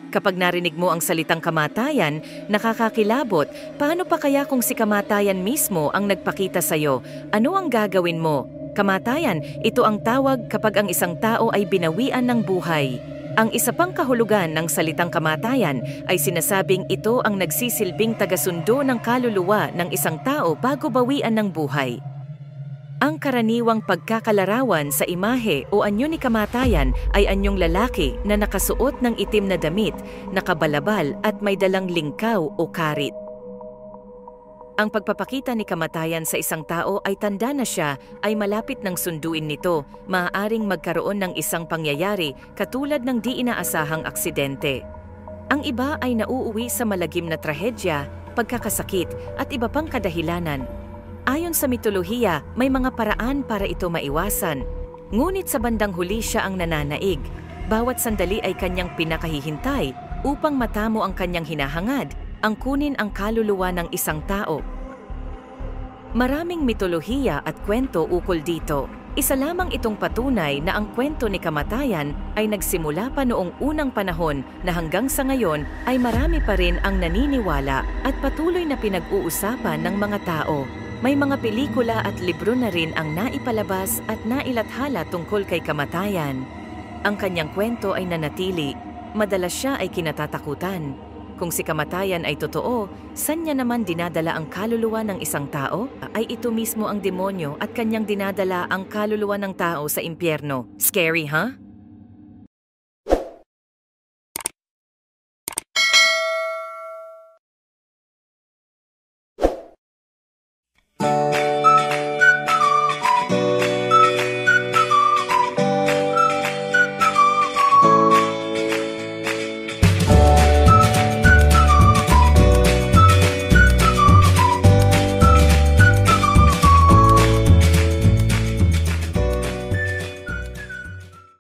Kapag narinig mo ang salitang kamatayan, nakakakilabot. Paano pa kaya kung si kamatayan mismo ang nagpakita sa'yo? Ano ang gagawin mo? Kamatayan, ito ang tawag kapag ang isang tao ay binawian ng buhay. Ang isa pang kahulugan ng salitang kamatayan ay sinasabing ito ang nagsisilbing tagasundo ng kaluluwa ng isang tao bago bawian ng buhay. Ang karaniwang pagkakalarawan sa imahe o anyo ni kamatayan ay anyong lalaki na nakasuot ng itim na damit, nakabalabal at may dalang lingkaw o karit. Ang pagpapakita ni kamatayan sa isang tao ay tanda na siya ay malapit ng sunduin nito, maaaring magkaroon ng isang pangyayari katulad ng di inaasahang aksidente. Ang iba ay nauuwi sa malagim na trahedya, pagkakasakit at iba pang kadahilanan. Ayon sa mitolohiya, may mga paraan para ito maiwasan. Ngunit sa bandang huli siya ang nananaig. Bawat sandali ay kanyang pinakahihintay upang matamo ang kanyang hinahangad, ang kunin ang kaluluwa ng isang tao. Maraming mitolohiya at kwento ukol dito. Isa lamang itong patunay na ang kwento ni kamatayan ay nagsimula pa noong unang panahon na hanggang sa ngayon ay marami pa rin ang naniniwala at patuloy na pinag-uusapan ng mga tao. May mga pelikula at libro na rin ang naipalabas at nailathala tungkol kay kamatayan. Ang kanyang kwento ay nanatili, madalas siya ay kinatatakutan. Kung si kamatayan ay totoo, saan niya naman dinadala ang kaluluwa ng isang tao? Ay ito mismo ang demonyo at kanyang dinadala ang kaluluwa ng tao sa impyerno. Scary, huh?